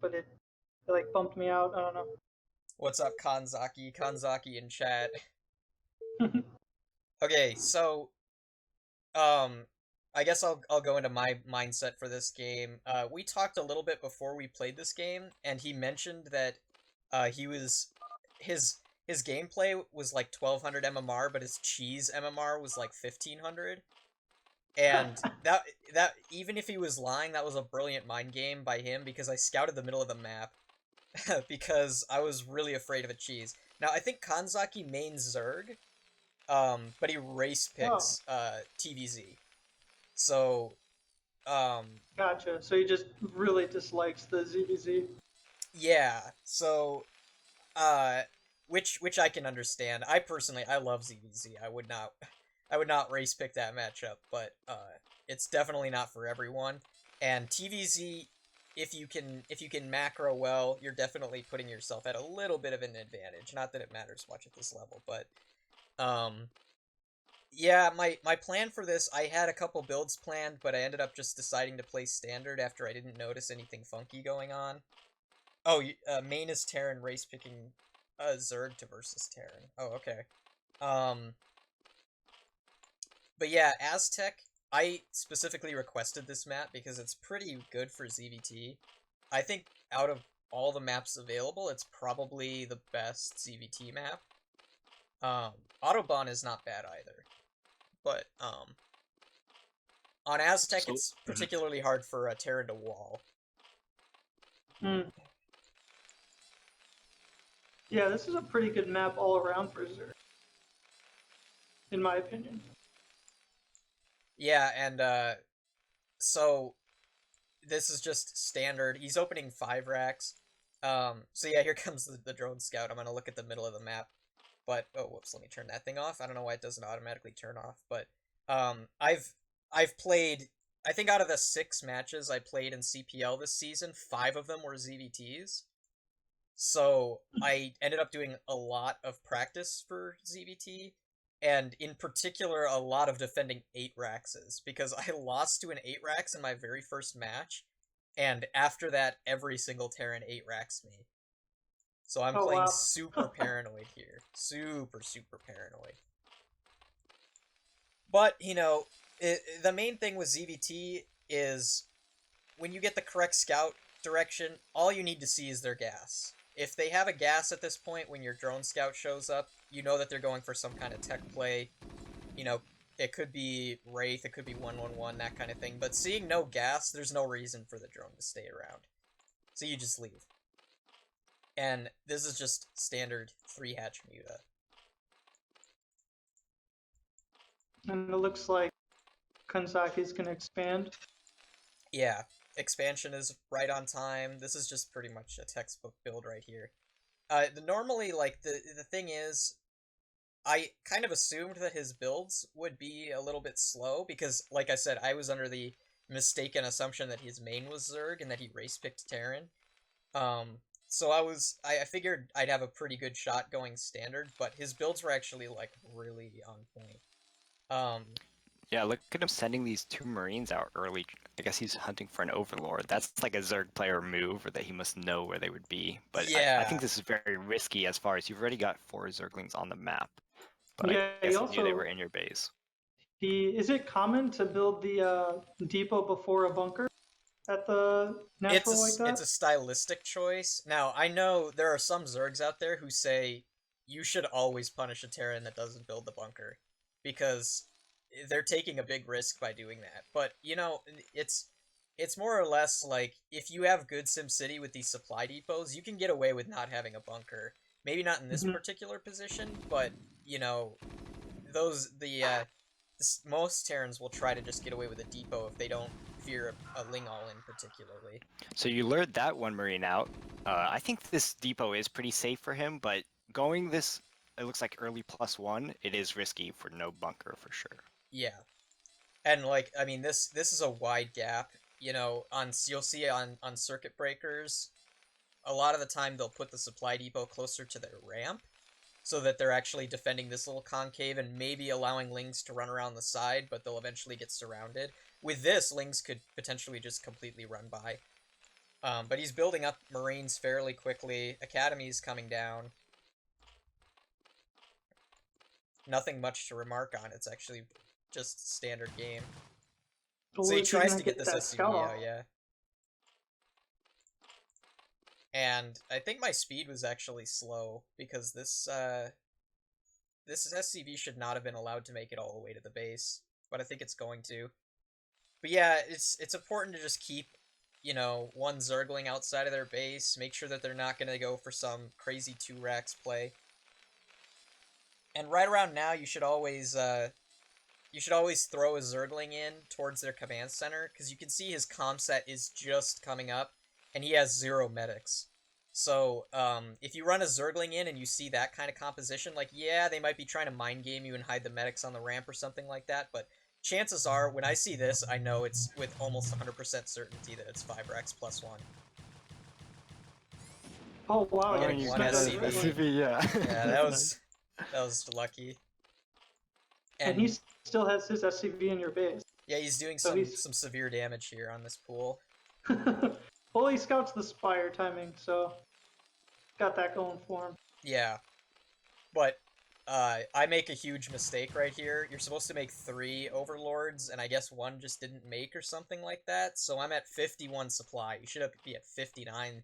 but it like bumped me out. I don't know. What's up, Kanzaki? Kanzaki in chat. Okay, so um, I guess I'll go into my mindset for this game. We talked a little bit before we played this game, and he mentioned that he was his his gameplay was like 1200 MMR, but his cheese MMR was like 1500. And that even if he was lying, that was a brilliant mind game by him because I scouted the middle of the map because I was really afraid of a cheese. Now I think Kanzaki mains Zerg, but he race Oh, picks TVZ. So um, gotcha. So he just really dislikes the ZVZ. yeah, so uh, which I can understand. I personally I love ZVZ. I would not race pick that matchup, but it's definitely not for everyone. And TVZ, if you can macro well, you're definitely putting yourself at a little bit of an advantage. Not that it matters much at this level, but um, yeah, my plan for this, I had a couple builds planned, but I ended up just deciding to play standard after I didn't notice anything funky going on. Oh, main is Terran race picking Zerg to versus Terran. Oh, okay. Um, but yeah, Aztec, I specifically requested this map because it's pretty good for ZVT. I think out of all the maps available, it's probably the best ZVT map. Um, Autobahn is not bad either, but on Aztec, So, it's particularly hard for a Terran to wall. Hmm. Yeah, this is a pretty good map all around for Zerg, in my opinion. Yeah, and so this is just standard. He's opening 5 racks. So yeah, here comes the drone scout. I'm gonna look at the middle of the map. But oh, whoops, let me turn that thing off. I don't know why it doesn't automatically turn off. But I've played. I think out of the 6 matches I played in CPL this season, 5 of them were ZVTs. So I ended up doing a lot of practice for ZVT, and in particular a lot of defending 8 Raxes, because I lost to an 8 Rax in my very first match, and after that every single Terran 8 Rax me. So I'm Oh playing wow. super paranoid here. Super paranoid. But, the main thing with ZVT is when you get the correct scout direction, all you need to see is their gas. If they have a gas at this point when your drone scout shows up, you know that they're going for some kind of tech play. You know, it could be Wraith, it could be 111, that kind of thing. But seeing no gas, there's no reason for the drone to stay around. So you just leave. And this is just standard 3-hatch Muta. And it looks like Kanzaki's gonna expand. Yeah, expansion is right on time. This is just pretty much a textbook build right here. Normally, like, the thing is, I kind of assumed that his builds would be a little bit slow, because, like I said, I was under the mistaken assumption that his main was Zerg, and that he race-picked Terran. So I figured I'd have a pretty good shot going standard, but his builds were actually, like, really on point. yeah, look at him sending these 2 Marines out early. I guess he's hunting for an Overlord. That's like a Zerg player move, or that he must know where they would be. But I yeah, think this is very risky as far as you've already got 4 Zerglings on the map. But I Yeah, he guess he knew they were also in your base. is it common to build the depot before a bunker at the natural like it's that? a stylistic choice. Now, I know there are some Zergs out there who say you should always punish a Terran that doesn't build the bunker, because they're taking a big risk by doing that. But, it's more or less like, if you have good SimCity with these supply depots, you can get away with not having a bunker. Maybe not in this Mhm. particular position, but, those, most Terrans will try to just get away with a depot if they don't fear a Ling All-In particularly. So you lured that 1 Marine out. I think this depot is pretty safe for him, but going this, it looks like early +1, it is risky for no bunker for sure. Yeah. And, like, I mean, this is a wide gap. You'll see on circuit breakers, a lot of the time they'll put the supply depot closer to their ramp, so that they're actually defending this little concave and maybe allowing Lings to run around the side, but they'll eventually get surrounded. With this, Lings could potentially just completely run by. But he's building up Marines fairly quickly. Academy's coming down. Nothing much to remark on. It's actually just standard game. Oh, So he is tries gonna to get this that SCV scout off? out, yeah. And I think my speed was actually slow because this SCV should not have been allowed to make it all the way to the base, but I think it's going to. But yeah, it's important to just keep, you know, one Zergling outside of their base, make sure that they're not going to go for some crazy 2-Rax play. And right around now, you should always throw a Zergling in towards their command center, because you can see his comm set is just coming up, and he has 0 medics. So, if you run a Zergling in and you see that kind of composition, like, yeah, they might be trying to mind game you and hide the medics on the ramp or something like that, but chances are, when I see this, I know it's with almost 100% certainty that it's 5-Rax plus 1. Oh wow, Oh, yeah, and he you snuck got out SCV. of the red line. yeah. Yeah, that was lucky. And he still has his SCV in your base. Yeah, he's doing So some severe damage here on this pool. Well, he scouts the Spire timing, so got that going for him. Yeah. But I make a huge mistake right here. You're supposed to make 3 Overlords, and I guess 1 just didn't make or something like that. So I'm at 51 supply. You should be at 59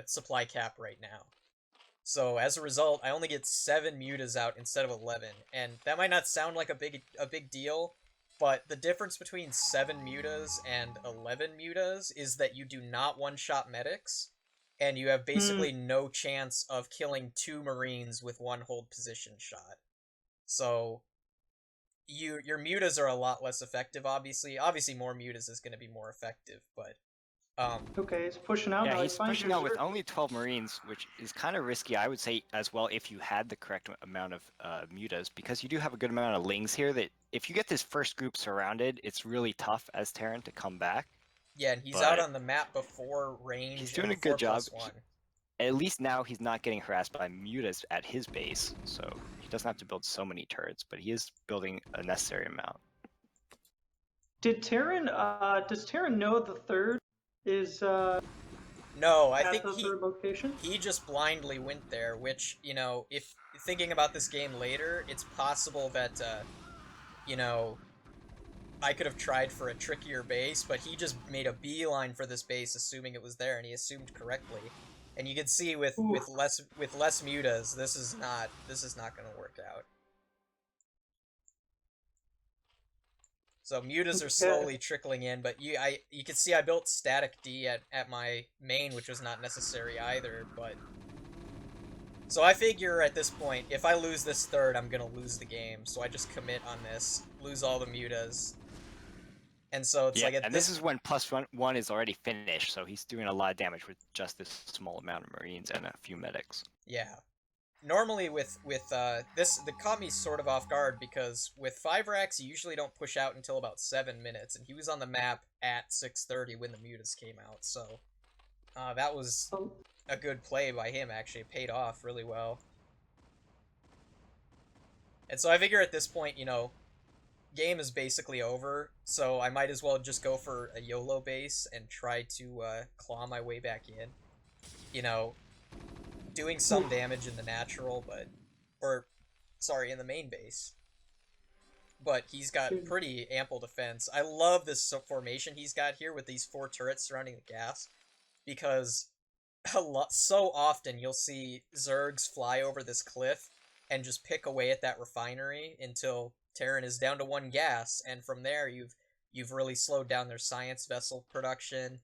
supply cap right now. So as a result, I only get 7 mutas out instead of 11, and that might not sound like a big deal, but the difference between 7 mutas and 11 mutas is that you do not one-shot medics, and you have basically no chance of killing 2 Marines with 1 hold position shot. So your mutas are a lot less effective, obviously. Obviously more mutas is going to be more effective, but Okay, he's pushing out Yeah, now. he's He finds pushing your out with Zerg. only 12 Marines, which is kind of risky, I would say, as well, if you had the correct amount of mutas, because you do have a good amount of lings here that if you get this first group surrounded, it's really tough as Terran to come back. yeah, and he's But out on the map before range he's and doing a before good job. +1. At least now he's not getting harassed by mutas at his base, so he doesn't have to build so many turrets, but he is building a necessary amount. Does Terran know the third is No, I at think the third location? he just blindly went there, which, you know, if thinking about this game later, it's possible that, you know, I could have tried for a trickier base, but he just made a beeline for this base, assuming it was there, and he assumed correctly. And you can see with less mutas, this is not going to work out. So mutas are slowly trickling in, but you can see I built static D at my main, which was not necessary either, but... So I figure at this point, if I lose this third, I'm gonna lose the game, so I just commit on this, lose all the mutas. And so it's like at and this is when +1 is already finished, so he's doing a lot of damage with just this small amount of Marines and a few medics. Yeah. Normally with this, that caught me sort of off guard, because with 5-Rax you usually don't push out until about 7 minutes, and he was on the map at 6:30 when the mutas came out, so that was a good play by him, actually. It paid off really well. And so I figure at this point, you know, game is basically over, so I might as well just go for a YOLO base and try to claw my way back in. You know, doing some damage in the natural, but... in the main base. But he's got pretty ample defense. I love this formation he's got here with these 4 turrets surrounding the gas, because so often you'll see Zergs fly over this cliff and just pick away at that refinery until Terran is down to 1 gas, and from there you've really slowed down their science vessel production,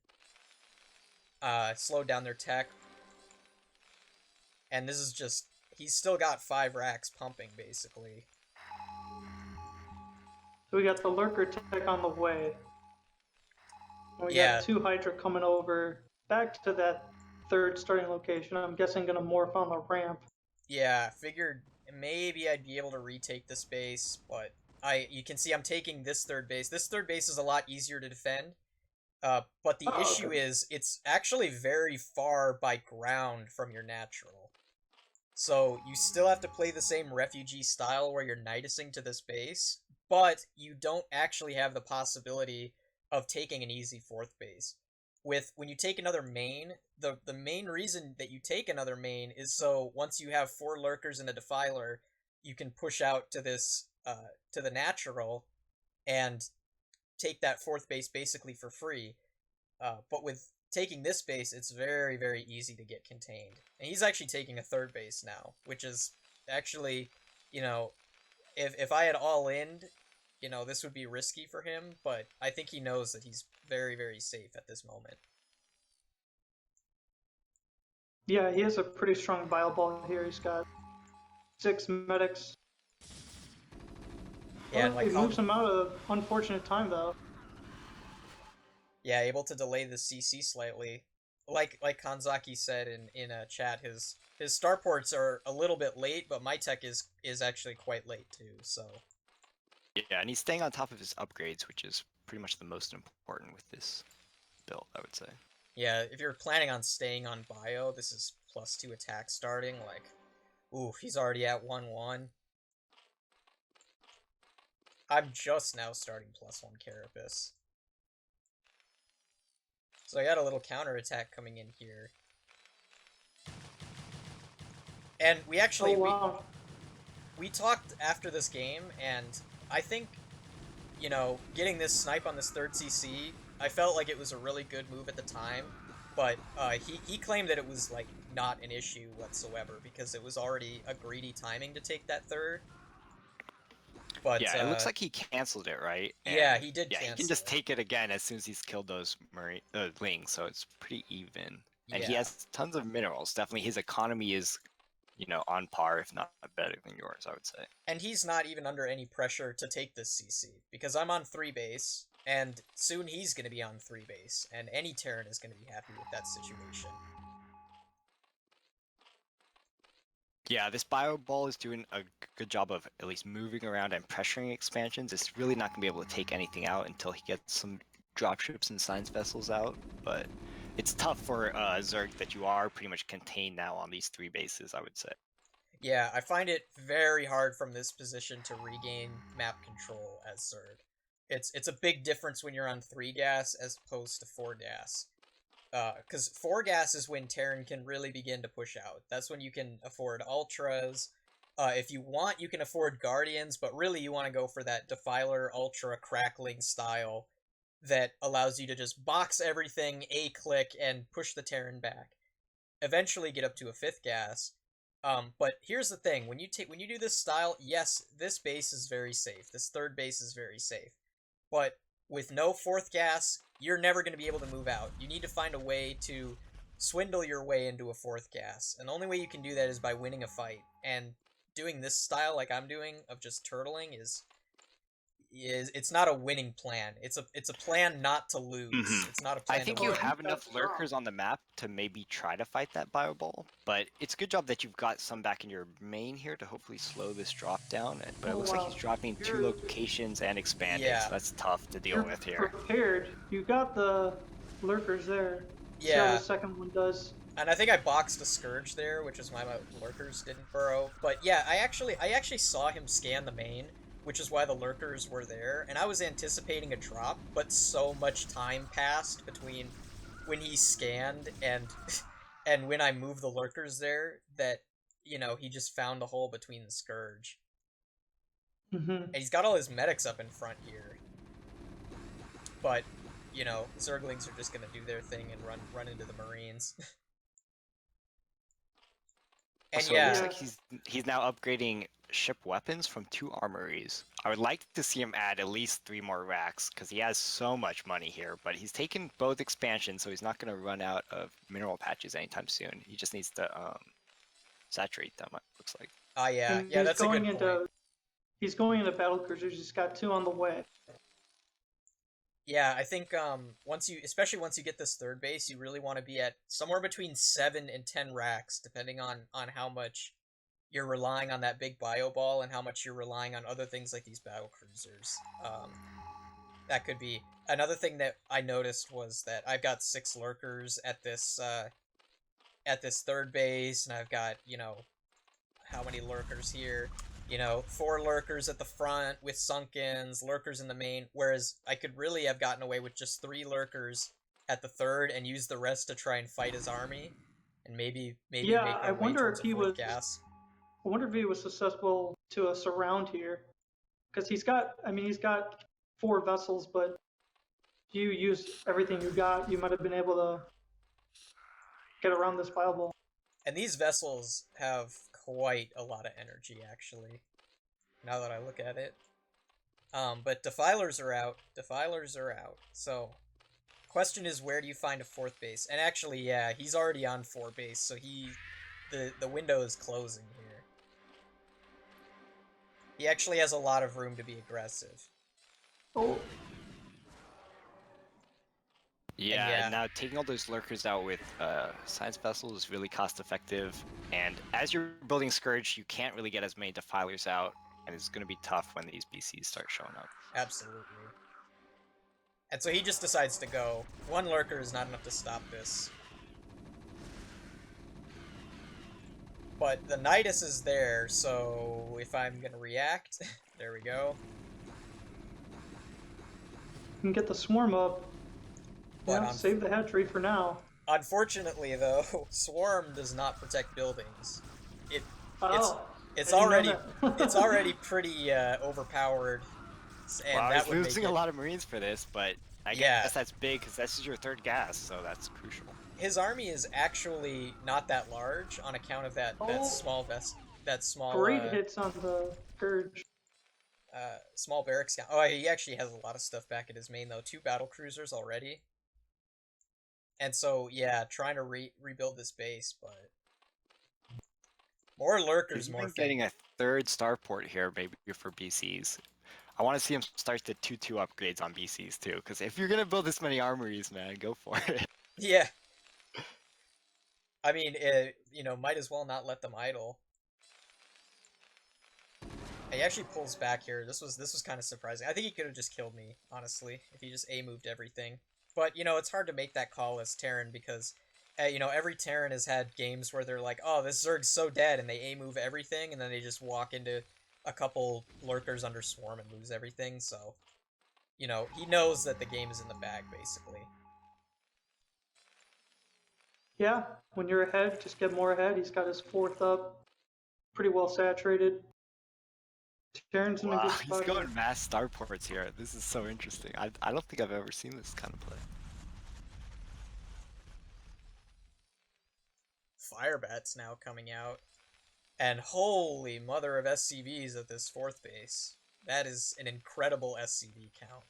slowed down their tech, and this is just, he's still got 5-Rax pumping, basically. So we got the Lurker tech on the way. And we got 2 Hydra coming over back to that third starting location. I'm guessing gonna morph on the ramp. Yeah, figured maybe I'd be able to retake this base, but you can see I'm taking this third base. This third base is a lot easier to defend, but the issue is it's actually very far by ground from your natural. So you still have to play the same refugee style where you're nidusing to this base, but you don't actually have the possibility of taking an easy 4th base. when you take another main, the main reason that you take another main is so once you have 4 lurkers and a defiler, you can push out to this to the natural and take that 4th base basically for free. But with taking this base, it's very, very easy to get contained. And he's actually taking a 3rd base now, which is actually, if I had all in, this would be risky for him, but I think he knows that he's very, very safe at this moment. Yeah, he has a pretty strong bio ball here. He's got 6 medics. Yeah, well, it moves him out of unfortunate time, though. Yeah, able to delay the CC slightly. Like Kanzaki said in a chat, his starports are a little bit late, but my tech is actually quite late too, so... Yeah, and he's staying on top of his upgrades, which is pretty much the most important with this build, I would say. Yeah, if you're planning on staying on bio, this is +2 attack starting, like... Ooh, he's already at 1-1. I'm just now starting +1 Carapace. So I got a little counterattack coming in here. And we actually... we talked after this game, and I think, getting this snipe on this 3rd CC, I felt like it was a really good move at the time, but he claimed that it was, like, not an issue whatsoever, because it was already a greedy timing to take that 3rd. But, yeah, it looks like he canceled it, right? And, yeah, he did cancel he can just take it again as soon as he's killed those lings, so it's pretty even. And he has tons of minerals. Definitely his economy is, on par, if not better than yours, I would say. And he's not even under any pressure to take this CC, because I'm on 3 base, and soon he's going to be on 3 base, and any Terran is going to be happy with that situation. Yeah, this bio ball is doing a good job of at least moving around and pressuring expansions. It's really not going to be able to take anything out until he gets some dropships and science vessels out, but it's tough for Zerg that you are pretty much contained now on these 3 bases, I would say. Yeah, I find it very hard from this position to regain map control as Zerg. It's a big difference when you're on 3 gas as opposed to 4 gas. Because 4 gas is when Terran can really begin to push out. That's when you can afford Ultras. If you want, you can afford Guardians, but really you want to go for that Defiler Ultra Crackling style that allows you to just box everything, A-click, and push the Terran back. Eventually get up to a 5th gas. But here's the thing, when you do this style, yes, this base is very safe. This 3rd base is very safe. But with no 4th gas, you're never going to be able to move out. You need to find a way to swindle your way into a 4th gas. And the only way you can do that is by winning a fight. And doing this style like I'm doing, of just turtling, it's not a winning plan. It's a plan not to lose. It's not a plan I think to you win. have enough lurkers on the map to maybe try to fight that bio ball, but it's a good job that you've got some back in your main here to hopefully slow this drop down. But it looks like he's dropping 2 locations and expanding, so that's tough to deal with here. Prepared. You got the lurkers there. Yeah. See how the second one does. And I think I boxed a Scourge there, which is why my lurkers didn't burrow. But yeah, I actually saw him scan the main, which is why the lurkers were there, and I was anticipating a drop, but so much time passed between when he scanned and and when I moved the lurkers there that, he just found a hole between the Scourge. And he's got all his medics up in front here. But, Zerglings are just gonna do their thing and run into the Marines. And so it looks like he's now upgrading ship weapons from 2 armories. I would like to see him add at least 3 more racks, because he has so much money here, but he's taken both expansions, so he's not going to run out of mineral patches anytime soon. He just needs to saturate them, it looks like. Yeah, that's a good point. He's going into battle cruisers, he's got 2 on the way. Yeah, I think especially once you get this 3rd base, you really want to be at somewhere between 7 and 10 racks, depending on how much you're relying on that big bio ball and how much you're relying on other things like these battle cruisers. That could be another thing that I noticed was that I've got 6 lurkers at this 3rd base, and I've got how many lurkers here. 4 lurkers at the front with Sunkens, lurkers in the main, whereas I could really have gotten away with just 3 lurkers at the third and use the rest to try and fight his army, and maybe Yeah, make I their way wonder towards if a he fourth was. gas. I wonder if he was susceptible to a surround here, because he's got. I mean, he's got 4 vessels, but if you use everything you got, you might have been able to get around this fireball. And these vessels have quite a lot of energy, actually, now that I look at it. But Defilers are out. Defilers are out. So, question is, where do you find a 4th base? And actually, yeah, he's already on 4 base, so the window is closing here. He actually has a lot of room to be aggressive. Oh. Yeah, and now taking all those lurkers out with science vessels is really cost effective. And as you're building Scourge, you can't really get as many Defilers out, and it's going to be tough when these BCs start showing up. Absolutely. And so he just decides to go. 1 lurker is not enough to stop this. But the Nidus is there, so if I'm gonna react, there we go. You can get the swarm up. But yeah, save the hatchery for now. Unfortunately, though, Swarm does not protect buildings. It's already pretty overpowered. And well, that he's losing a lot of Marines for this, but I guess that's big because this is your 3rd gas, so that's crucial. His army is actually not that large on account of that small great hits on the Scourge. Small barracks count. Oh, he actually has a lot of stuff back at his main though. 2 battle cruisers already. And so, yeah, trying to rebuild this base, but more lurkers, more getting a 3rd starport here, maybe for BCs. I want to see him start the 2-2 upgrades on BCs too, because if you're gonna build this many armories, man, go for it. Yeah. I mean, you know, might as well not let them idle. He actually pulls back here. This was kind of surprising. I think he could have just killed me, honestly, if he just A-moved everything. But, you know, it's hard to make that call as Terran because, you know, every Terran has had games where they're like, oh, this Zerg's so dead, and they A-move everything, and then they just walk into a couple lurkers under Swarm and lose everything, so, you know, he knows that the game is in the bag, basically. Yeah, when you're ahead, just get more ahead. He's got his 4th up, pretty well saturated. Terran's in a good spot. He's going mass starports here. This is so interesting. I don't think I've ever seen this kind of play. Firebat's now coming out. And holy mother of SCVs at this 4th base. That is an incredible SCV count.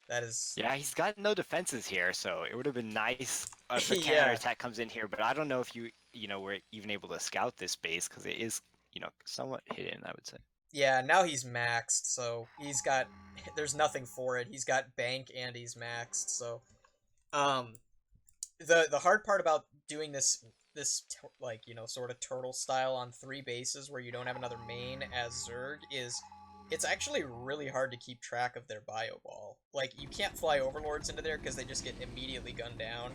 That is... Yeah, he's got no defenses here, so it would have been nice if a counterattack comes in here, but I don't know if you know, were even able to scout this base, because it is, you know, somewhat hidden, I would say. Yeah, now he's maxed, so he's got... There's nothing for it. He's got bank and he's maxed, so... The hard part about doing this like, you know, sort of turtle style on 3 bases where you don't have another main as Zerg is it's actually really hard to keep track of their bio ball. Like, you can't fly overlords into there because they just get immediately gunned down.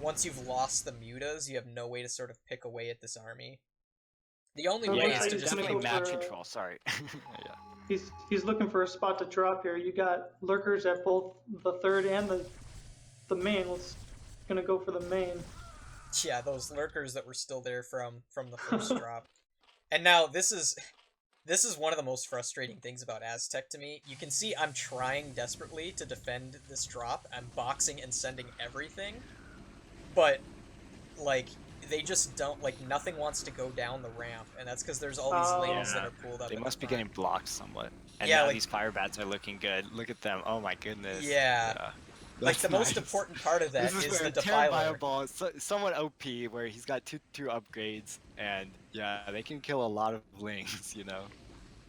Once you've lost the mutas, you have no way to sort of pick away at this army. The only way is to just play map control. Sorry. Yeah. He's looking for a spot to drop here. You got lurkers at both the 3rd and the main. Gonna go for the main. Yeah, those lurkers that were still there from the first drop. And now this is one of the most frustrating things about Aztec to me. You can see I'm trying desperately to defend this drop. I'm boxing and sending everything. But, like, they just don't, like, nothing wants to go down the ramp. And that's because there's all these lanes that are pulled up. They must be getting blocked somewhat. And yeah, now like, these firebats are looking good. Look at them. Oh my goodness. Yeah. Like, the most important part of that is the Defiler. Ball is somewhat OP, where he's got two upgrades, and yeah, they can kill a lot of lings, you know.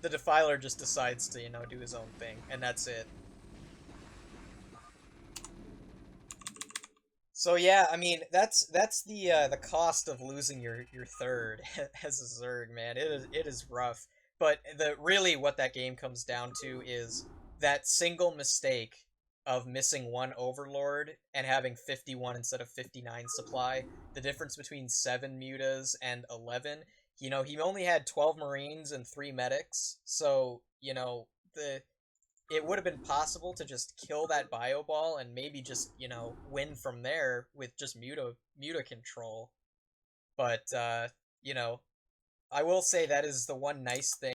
The Defiler just decides to, you know, do his own thing, and that's it. So yeah, I mean, that's the cost of losing your 3rd as a Zerg, man. It is rough. But really what that game comes down to is that single mistake of missing 1 Overlord and having 51 instead of 59 supply. The difference between 7 mutas and 11. You know, he only had 12 Marines and 3 medics, so, you know, it would have been possible to just kill that bio ball and maybe just, you know, win from there with just Muta control. But, you know, I will say that is the one nice thing